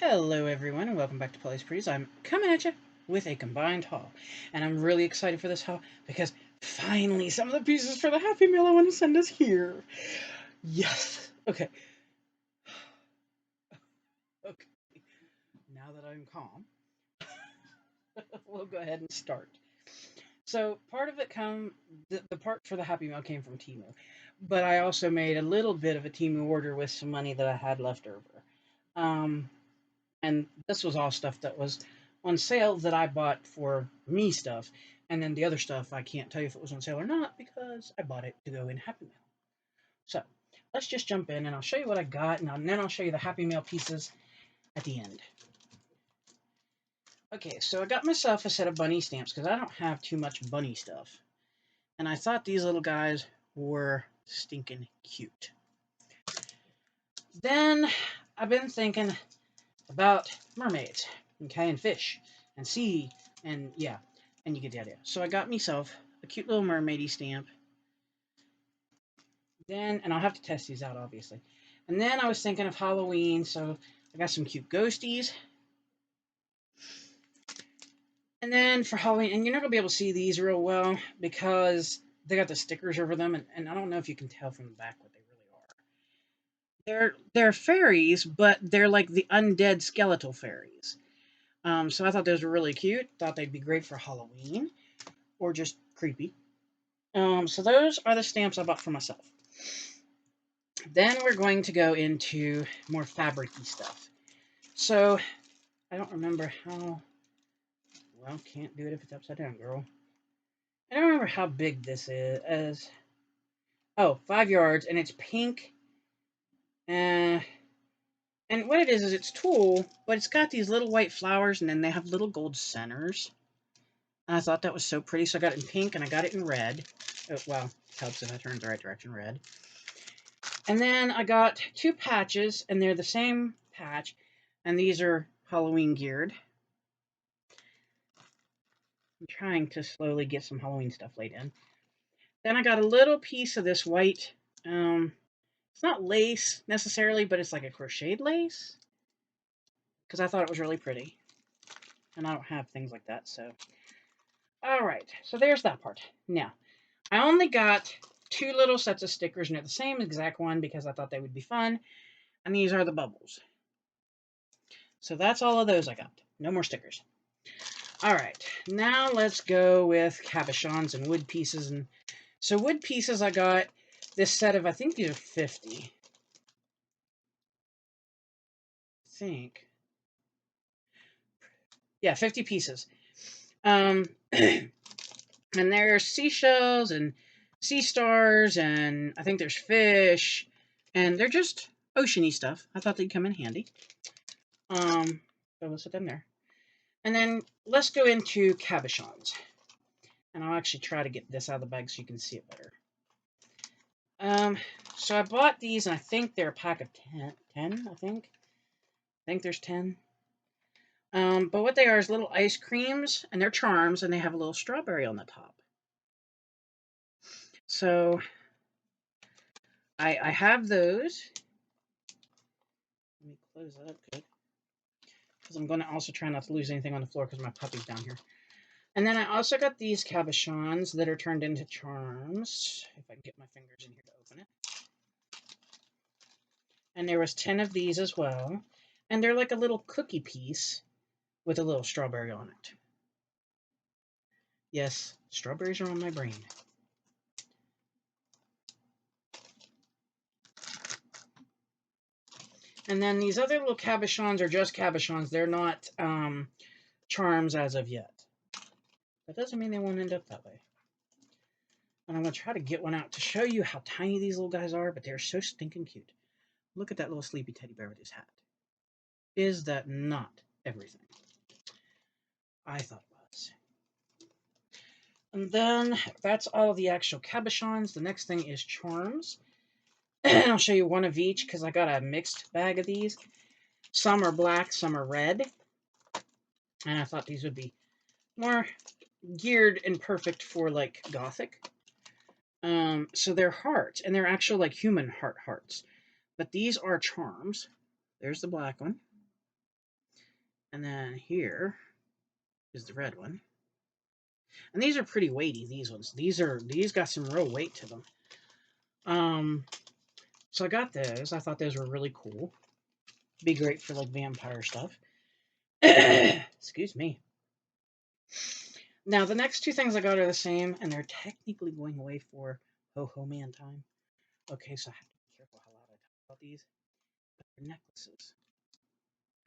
Hello everyone and welcome back to Polly's Pretties. I'm coming at you with a combined haul. And I'm really excited for this haul because finally some of the pieces for the Happy Meal I want to send us here. Yes. Okay. Okay. Now that I'm calm, we'll go ahead and start. So part of it the part for the Happy Meal came from Temu. But I also made a little bit of a Temu order with some money that I had left over. Um and this was all stuff that was on sale that I bought for me stuff. And then the other stuff, I can't tell you if it was on sale or not because I bought it to go in Happy Meal. So let's just jump in and I'll show you what I got, and then I'll show you the Happy Meal pieces at the end. Okay, so I got myself a set of bunny stamps because I don't have too much bunny stuff. And I thought these little guys were stinking cute. Then I've been thinking about mermaids, okay, and fish, and sea, and yeah, and you get the idea. So I got myself a cute little mermaidy stamp. Then, and I'll have to test these out, obviously. And then I was thinking of Halloween, so I got some cute ghosties. And then for Halloween, and you're not gonna be able to see these real well because they got the stickers over them, and I don't know if you can tell from the back what they really are. They're fairies, but they're like the undead skeletal fairies. So I thought those were really cute. Thought they'd be great for Halloween or just creepy. So those are the stamps I bought for myself. Then we're going to go into more fabric-y stuff. So I don't remember how. Well, can't do it if it's upside down, girl. I don't remember how big this is. Oh, 5 yards, and it's pink. Uh, and what it is it's tulle, but it's got these little white flowers, and then they have little gold centers. And I thought that was so pretty, so I got it in pink, and I got it in red. Oh, well, it helps if I turn it the right direction, red. And then I got two patches, and they're the same patch, and these are Halloween geared. I'm trying to slowly get some Halloween stuff laid in. Then I got a little piece of this white, it's not lace necessarily, but it's like a crocheted lace, because I thought it was really pretty. And I don't have things like that, so. Alright, so there's that part. Now, I only got two little sets of stickers, and they're the same exact one because I thought they would be fun. And these are the bubbles. So that's all of those I got. No more stickers. Alright, now let's go with cabochons and wood pieces. And so wood pieces, I got this set of, I think these are 50. I think. Yeah, 50 pieces. And there's seashells and sea stars, and I think there's fish, and they're just oceany stuff. I thought they'd come in handy. So let's put them there. And then let's go into cabochons. And I'll actually try to get this out of the bag so you can see it better. So I bought these, and I think they're a pack of 10, I think. I think there's 10. But what they are is little ice creams, and they're charms, and they have a little strawberry on the top. So I have those. Let me close that up good. Because I'm going to also try not to lose anything on the floor because my puppy's down here. And then I also got these cabochons that are turned into charms. If I can get my fingers in here to open it. And there was 10 of these as well. And they're like a little cookie piece with a little strawberry on it. Yes, strawberries are on my brain. And then these other little cabochons are just cabochons. They're not charms as of yet. That doesn't mean they won't end up that way. And I'm going to try to get one out to show you how tiny these little guys are, but they're so stinking cute. Look at that little sleepy teddy bear with his hat. Is that not everything? I thought it was. And then that's all the actual cabochons. The next thing is charms. I'll show you one of each because I got a mixed bag of these. Some are black, some are red. And I thought these would be more geared and perfect for like gothic. So they're hearts, and they're actual like human hearts. But these are charms. There's the black one. And then here is the red one. And these are pretty weighty, these ones. These got some real weight to them. So I got those. I thought those were really cool. Be great for like vampire stuff. Excuse me. Now the next two things I got are the same, and they're technically going away for Ho Ho Man time. Okay, so I have to be careful how loud I talk about these. But they're necklaces,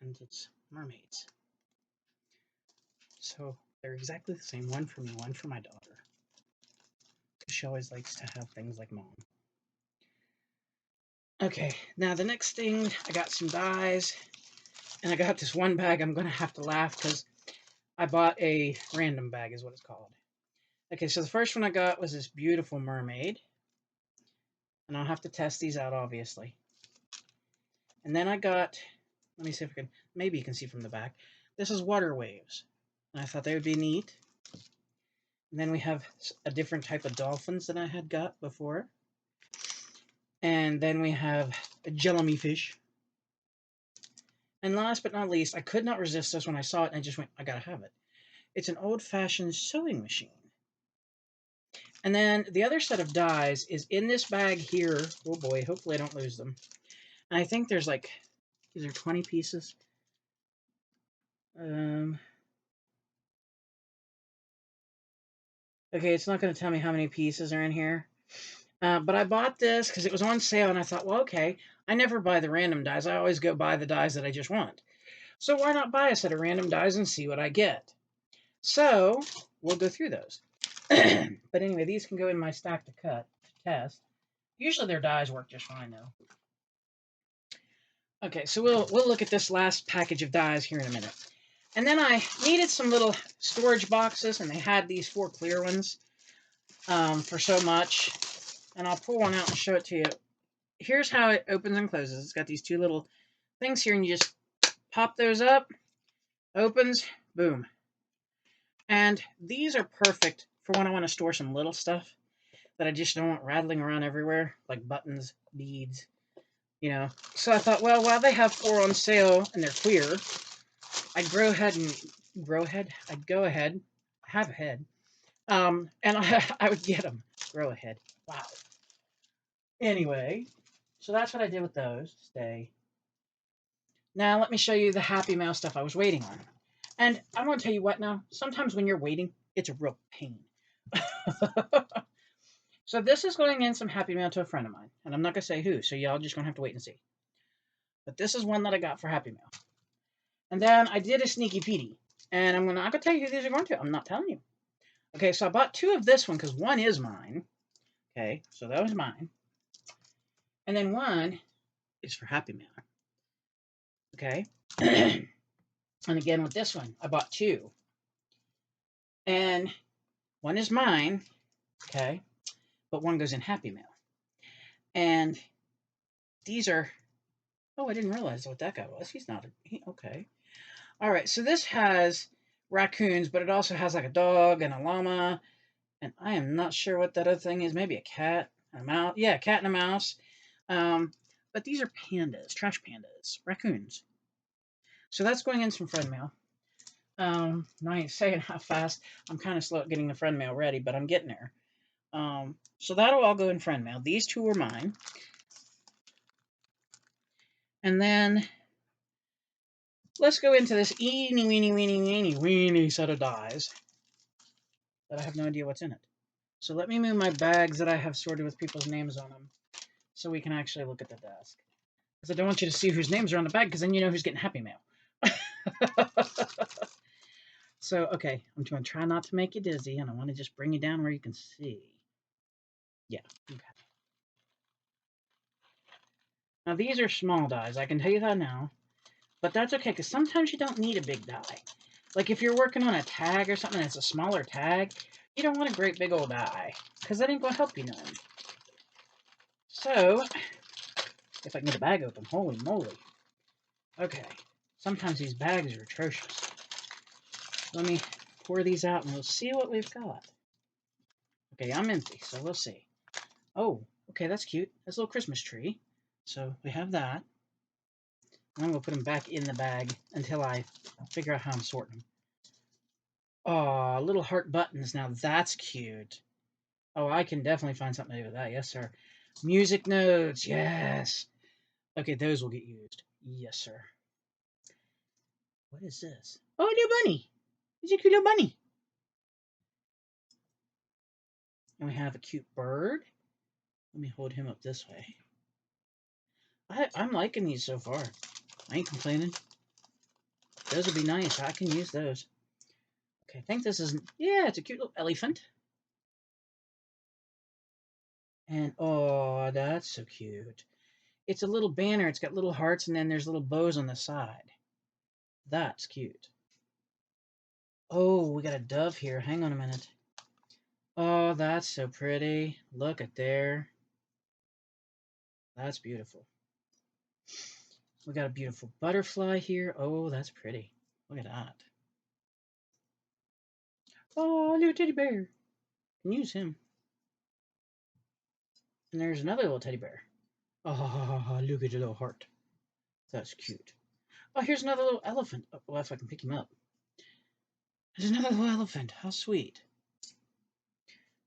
and it's mermaids. So they're exactly the same. One for me, one for my daughter. She always likes to have things like mom. Okay, now the next thing, I got some dies, and I got this one bag. I'm going to have to laugh because I bought a random bag is what it's called. Okay, so the first one I got was this beautiful mermaid, and I'll have to test these out, obviously. And then I got, let me see if I can, maybe you can see from the back, this is water waves, and I thought they would be neat. And then we have a different type of dolphins than I had got before. And then we have a jellyfish. And last but not least, I could not resist this when I saw it, and I just went, I gotta have it. It's an old-fashioned sewing machine. And then the other set of dies is in this bag here. Oh boy, hopefully I don't lose them. And I think there's like, is there 20 pieces? Okay, it's not going to tell me how many pieces are in here. But I bought this because it was on sale, and I thought, well, okay, I never buy the random dies. I always go buy the dies that I just want. So why not buy a set of random dies and see what I get? So we'll go through those. But anyway, these can go in my stack to cut to test. Usually their dies work just fine, though. Okay, so we'll look at this last package of dies here in a minute. And then I needed some little storage boxes, and they had these 4 clear ones for so much. And I'll pull one out and show it to you. Here's how it opens and closes. It's got these 2 little things here, and you just pop those up, opens, boom. And these are perfect for when I want to store some little stuff that I just don't want rattling around everywhere, like buttons, beads, you know. So I thought, well, while they have 4 on sale and they're clear, I'd go ahead, have a head, and I would get them. Grow a head. Wow. Anyway, so that's what I did with those. Stay. Now let me show you the Happy Mail stuff I was waiting on. And I'm going to tell you what now. Sometimes when you're waiting, it's a real pain. So this is going in some Happy Mail to a friend of mine. And I'm not going to say who, so y'all just going to have to wait and see. But this is one that I got for Happy Mail. And then I did a sneaky peety. And I'm not going to tell you who these are going to. I'm not telling you. Okay, so I bought 2 of this one because one is mine. Okay, so that was mine. And then one is for Happy Mail. Okay. And again with this one, I bought 2. And one is mine. Okay. But one goes in Happy Mail. And these are, oh, I didn't realize what that guy was. He's not, okay. All right, so this has raccoons, but it also has like a dog and a llama. And I am not sure what that other thing is. Maybe a cat and a mouse. Yeah, a cat and a mouse. But these are pandas, trash pandas, raccoons. So that's going in some friend mail. I ain't saying how fast. I'm kind of slow at getting the friend mail ready, but I'm getting there. So that'll all go in friend mail. These 2 are mine. And then let's go into this eeny, weeny, weeny, weeny, weeny set of dies that I have no idea what's in it. So let me move my bags that I have sorted with people's names on them so we can actually look at the desk. Because I don't want you to see whose names are on the bag, because then you know who's getting Happy Mail. So, okay, I'm going to try not to make you dizzy, and I want to just bring you down where you can see. Yeah, okay. Now, these are small dies. I can tell you that now. But that's okay, because sometimes you don't need a big die. Like if you're working on a tag or something that's a smaller tag, you don't want a great big old die, because that ain't going to help you none. So, if I can get the bag open, holy moly. Okay, sometimes these bags are atrocious. Let me pour these out and we'll see what we've got. Okay, I'm empty, so we'll see. Oh, okay, that's cute. That's a little Christmas tree. So we have that. I'm going to put them back in the bag until I figure out how I'm sorting them. Oh, little heart buttons. Now that's cute. Oh, I can definitely find something to do with that. Yes, sir. Music notes. Yes. Okay, those will get used. Yes, sir. What is this? Oh, a new bunny. It's a cute little bunny. And we have a cute bird. Let me hold him up this way. I'm liking these so far. I ain't complaining. Those would be nice. I can use those. Okay, I think this is... Yeah, it's a cute little elephant. And, oh, that's so cute. It's a little banner. It's got little hearts, and then there's little bows on the side. That's cute. Oh, we got a dove here. Hang on a minute. Oh, that's so pretty. Look at there. That's beautiful. We got a beautiful butterfly here. Oh, that's pretty. Look at that. Oh, little teddy bear. Can use him. And there's another little teddy bear. Oh, look at the little heart. That's cute. Oh, here's another little elephant. Oh, well, if I can pick him up. There's another little elephant. How sweet.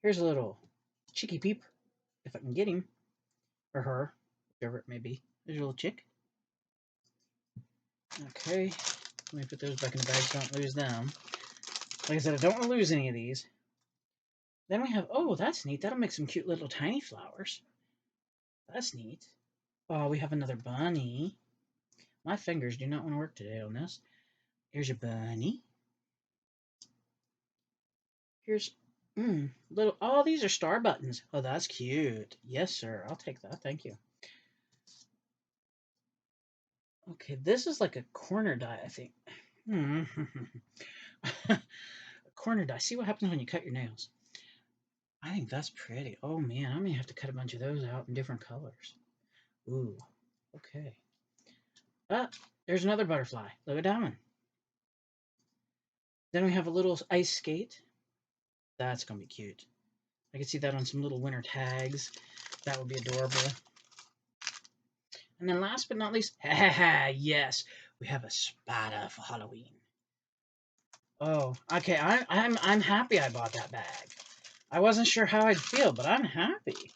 Here's a little chicky peep. If I can get him. Or her. Whichever it may be. There's a little chick. Okay. Let me put those back in the bag so I don't lose them. Like I said, I don't want to lose any of these. Then we have... Oh, that's neat. That'll make some cute little tiny flowers. That's neat. Oh, we have another bunny. My fingers do not want to work today on this. Here's your bunny. Here's little. Oh, these are star buttons. Oh, that's cute. Yes, sir. I'll take that. Thank you. Okay, this is like a corner die, I think. A corner die. See what happens when you cut your nails. I think that's pretty. Oh man, I'm gonna have to cut a bunch of those out in different colors. Ooh. Okay. Ah, there's another butterfly. Look at that one. Then we have a little ice skate. That's gonna be cute. I can see that on some little winter tags. That would be adorable. And then last but not least, yes, we have a spider for Halloween. Oh, okay. I'm happy I bought that bag. I wasn't sure how I'd feel, but I'm happy.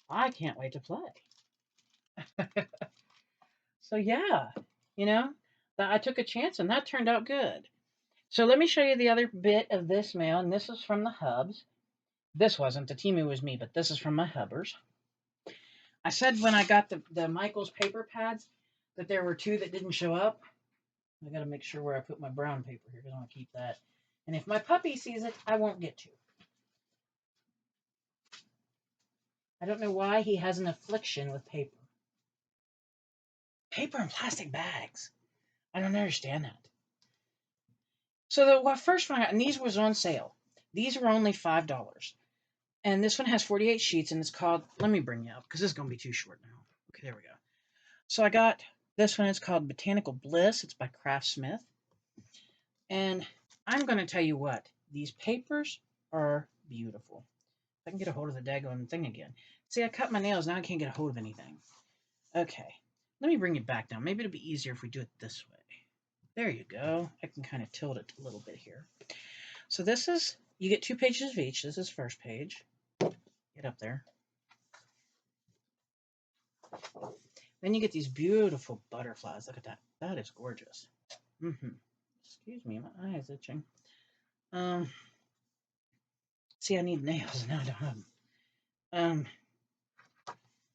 I can't wait to play. So yeah, you know, that I took a chance and that turned out good. So let me show you the other bit of this mail, and this is from the hubs. This wasn't, the Temu was me, but this is from my hubbers. I said when I got the Michael's paper pads that there were two that didn't show up. I got to make sure where I put my brown paper here because I want to keep that. And if my puppy sees it, I won't get to. I don't know why he has an affliction with paper. Paper and plastic bags. I don't understand that. So the first one I got, and these was on sale. These were only $5. And this one has 48 sheets, and it's called, let me bring you up because this is going to be too short now. Okay, there we go. So I got this one. It's called Botanical Bliss. It's by Craftsmith. And I'm going to tell you what, these papers are beautiful. If I can get a hold of the daggone thing again. See, I cut my nails, now I can't get a hold of anything. Okay, let me bring it back down. Maybe it'll be easier if we do it this way. There you go. I can kind of tilt it a little bit here. So this is, you get 2 pages of each. This is first page. Get up there. Then you get these beautiful butterflies. Look at that. That is gorgeous. Excuse me, my eye is itching. See, I need nails, and I don't have them.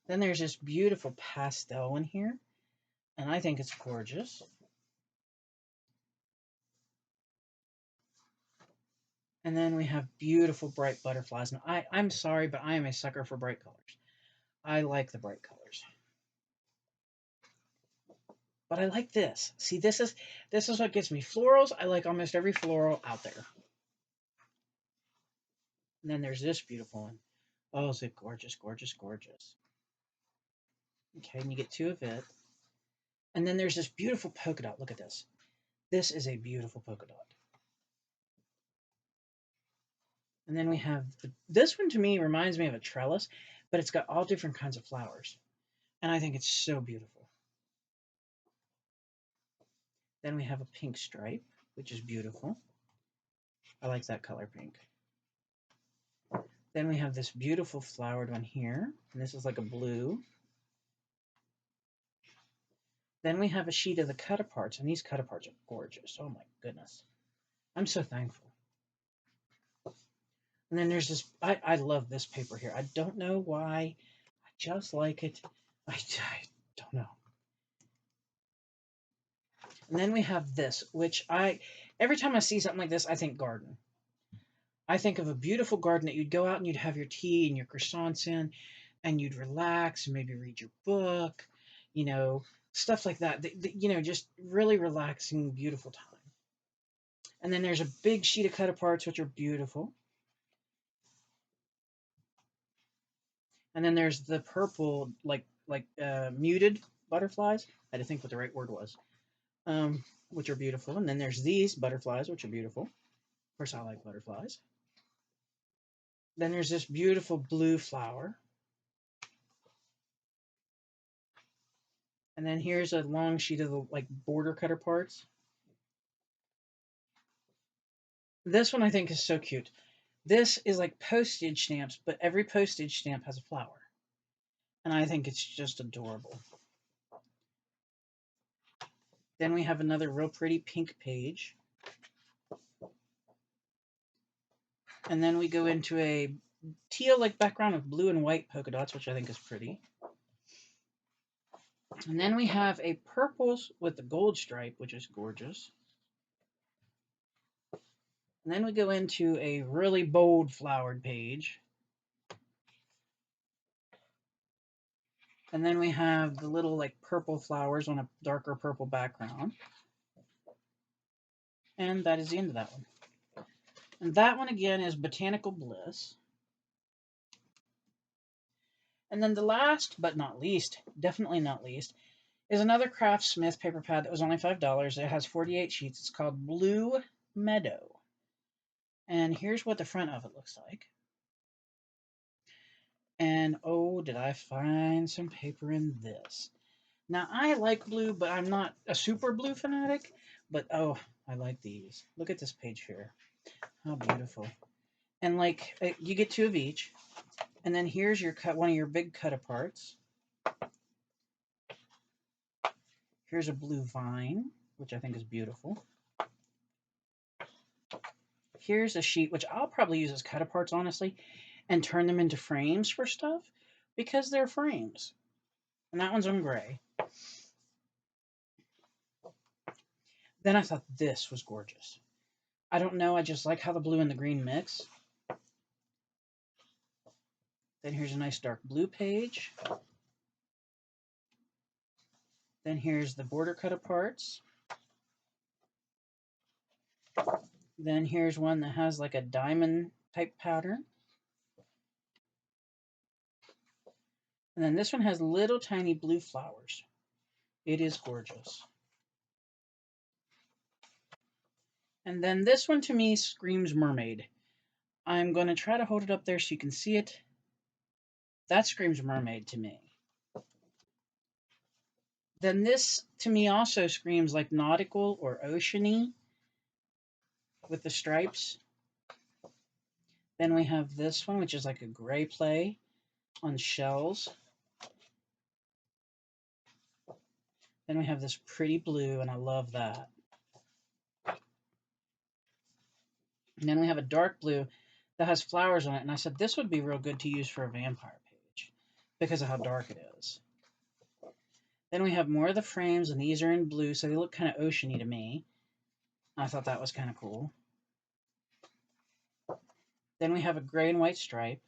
Then there's this beautiful pastel one here, and I think it's gorgeous. And then we have beautiful bright butterflies. And I'm sorry, but I am a sucker for bright colors. I like the bright colors. But I like this. See, this is what gets me. Florals, I like almost every floral out there. And then there's this beautiful one. Oh, is it gorgeous, gorgeous, gorgeous. Okay, and you get 2 of it. And then there's this beautiful polka dot. Look at this. This is a beautiful polka dot. And then we have, this one to me reminds me of a trellis, but it's got all different kinds of flowers. And I think it's so beautiful. Then we have a pink stripe, which is beautiful. I like that color pink. Then we have this beautiful flowered one here, and this is like a blue. Then we have a sheet of the cut-aparts, and these cut-aparts are gorgeous. Oh my goodness. I'm so thankful. And then there's this, I love this paper here. I don't know why. I just like it. I don't know. And then we have this, which every time I see something like this, I think garden. I think of a beautiful garden that you'd go out and you'd have your tea and your croissants in, and you'd relax and maybe read your book, you know, stuff like that. You know, just really relaxing, beautiful time. And then there's a big sheet of cut-aparts, which are beautiful. And then there's the purple, muted butterflies. I had to think what the right word was, which are beautiful. And then there's these butterflies, which are beautiful. Of course, I like butterflies. Then there's this beautiful blue flower. And then here's a long sheet of the border cutter parts. This one I think is so cute. This is like postage stamps, but every postage stamp has a flower. And I think it's just adorable. Then we have another real pretty pink page. And then we go into a teal-like background with blue and white polka dots, which I think is pretty. And then we have a purples with the gold stripe, which is gorgeous. And then we go into a really bold flowered page. And then we have the little purple flowers on a darker purple background. And that is the end of that one. And that one again is Botanical Bliss. And then the last, but not least, definitely not least, is another Craftsmith paper pad that was only $5. It has 48 sheets. It's called Blue Meadow. And here's what the front of it looks like. And oh, did I find some paper in this. Now, I like blue, but I'm not a super blue fanatic. But oh, I like these. Look at this page here. How beautiful. And you get two of each. And then here's one of your big cut-aparts. Here's a blue vine, which I think is beautiful. Here's a sheet, which I'll probably use as cut-aparts, honestly, and turn them into frames for stuff, because they're frames. And that one's on gray. Then I thought this was gorgeous. I don't know, I just like how the blue and the green mix. Then here's a nice dark blue page. Then here's the border cut-aparts. Then here's one that has like a diamond type pattern. And then this one has little tiny blue flowers. It is gorgeous. And then this one to me screams mermaid. I'm going to try to hold it up there so you can see it. That screams mermaid to me. Then this to me also screams like nautical or oceany with the stripes. Then we have this one, which is like a gray play on shells. Then we have this pretty blue, and I love that. And then we have a dark blue that has flowers on it, and I said this would be real good to use for a vampire page because of how dark it is. Then we have more of the frames, and these are in blue, so they look kind of oceany to me. I thought that was kind of cool. Then we have a gray and white stripe.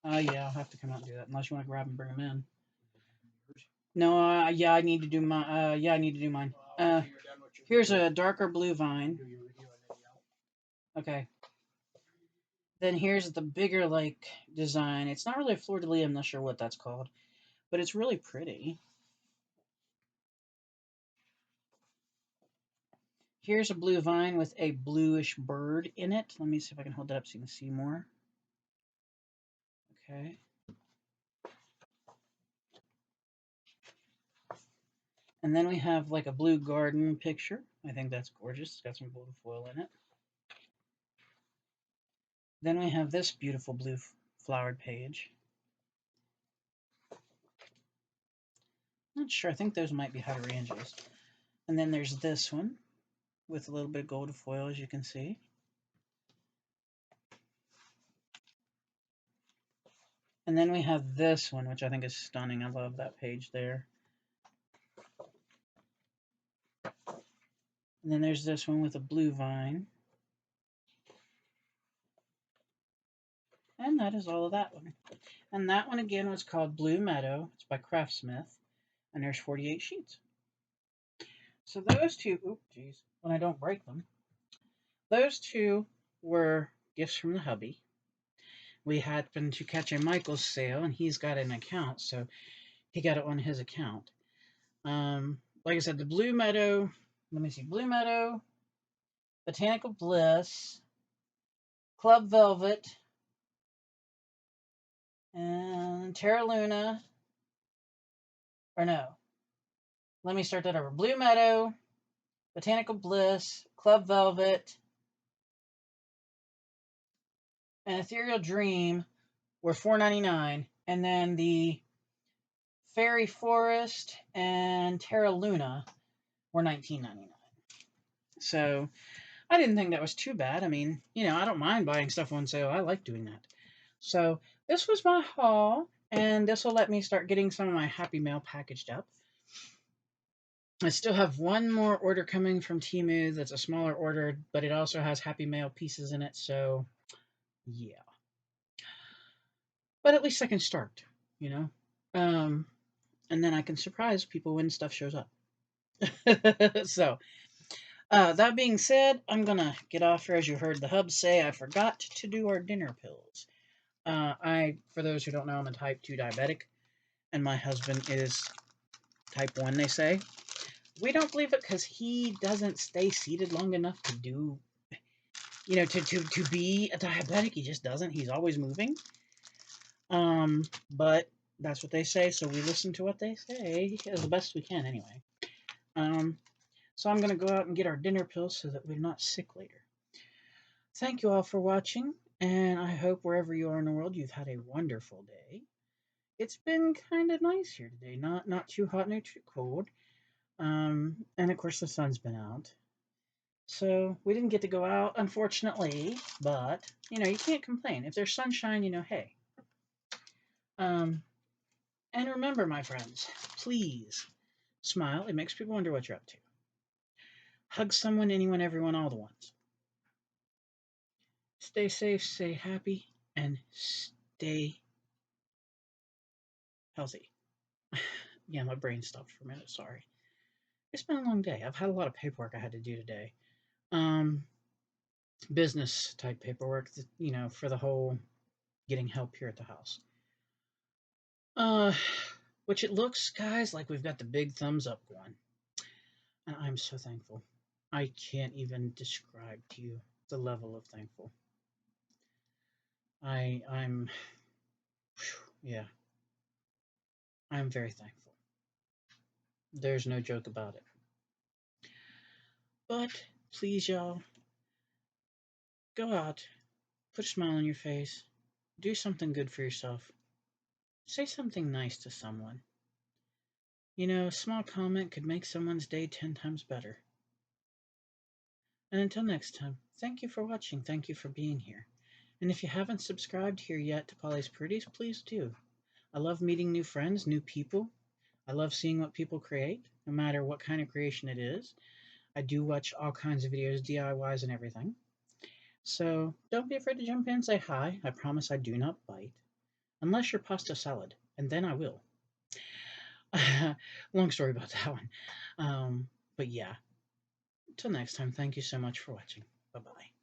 Yeah, I'll have to come out and do that, unless you want to grab and bring them in. No, yeah, I need to do my, yeah, I need to do mine. Here's a darker blue vine. Okay. Then here's the bigger, design. It's not really a fleur-de-lis, I'm not sure what that's called, but it's really pretty. Here's a blue vine with a bluish bird in it. Let me see if I can hold that up so you can see more. Okay. And then we have like a blue garden picture. I think that's gorgeous. It's got some blue foil in it. Then we have this beautiful blue flowered page. Not sure. I think those might be hydrangeas. And then there's this one with a little bit of gold foil, as you can see. And then we have this one, which I think is stunning. I love that page there. And then there's this one with a blue vine. And that is all of that one. And that one again was called Blue Meadow. It's by Craftsmith. And there's 48 sheets. So those two, oop, geez, when I don't break them, those two were gifts from the hubby. We happened to catch a Michael's sale, and he's got an account, so he got it on his account. Like I said, the Blue Meadow, let me see, Blue Meadow, Botanical Bliss, Club Velvet, and Terra Luna, or no, let me start that over. Blue Meadow, Botanical Bliss, Club Velvet, and Ethereal Dream were $4.99, and then the Fairy Forest and Terra Luna were $19.99. So I didn't think that was too bad. I mean, I don't mind buying stuff on sale. I like doing that. So this was my haul, and this will let me start getting some of my Happy Mail packaged up. I still have one more order coming from Temu that's a smaller order, but it also has Happy Mail pieces in it, so yeah. But at least I can start, you know? And then I can surprise people when stuff shows up. So, that being said, I'm gonna get off here. As you heard the hub say, I forgot to do our dinner pills. For those who don't know, I'm a type 2 diabetic, and my husband is type 1, they say. We don't believe it because he doesn't stay seated long enough to do, to be a diabetic. He just doesn't. He's always moving. But that's what they say, so we listen to what they say as the best we can anyway. So I'm going to go out and get our dinner pills so that we're not sick later. Thank you all for watching, and I hope wherever you are in the world you've had a wonderful day. It's been kind of nice here today, not too hot, not too cold. And of course the sun's been out. So we didn't get to go out, unfortunately, but you can't complain. If there's sunshine, hey. And remember, my friends, please smile. It makes people wonder what you're up to. Hug someone, anyone, everyone, all the ones. Stay safe, stay happy, and stay healthy. Yeah, my brain stopped for a minute. Sorry. It's been a long day. I've had a lot of paperwork I had to do today. Business type paperwork, for the whole getting help here at the house. Which it looks, guys, like we've got the big thumbs up going. And I'm so thankful. I can't even describe to you the level of thankful. I'm, yeah, I'm very thankful. There's no joke about it. But please, y'all, go out, put a smile on your face, do something good for yourself, say something nice to someone. A small comment could make someone's day 10 times better. And until next time, thank you for watching, thank you for being here. And if you haven't subscribed here yet to Polly's Pretties, please do. I love meeting new friends, new people. I love seeing what people create, no matter what kind of creation it is. I do watch all kinds of videos, DIYs and everything. So don't be afraid to jump in and say hi. I promise I do not bite. Unless you're pasta salad, and then I will. Long story about that one. But yeah. Until next time, thank you so much for watching. Bye-bye.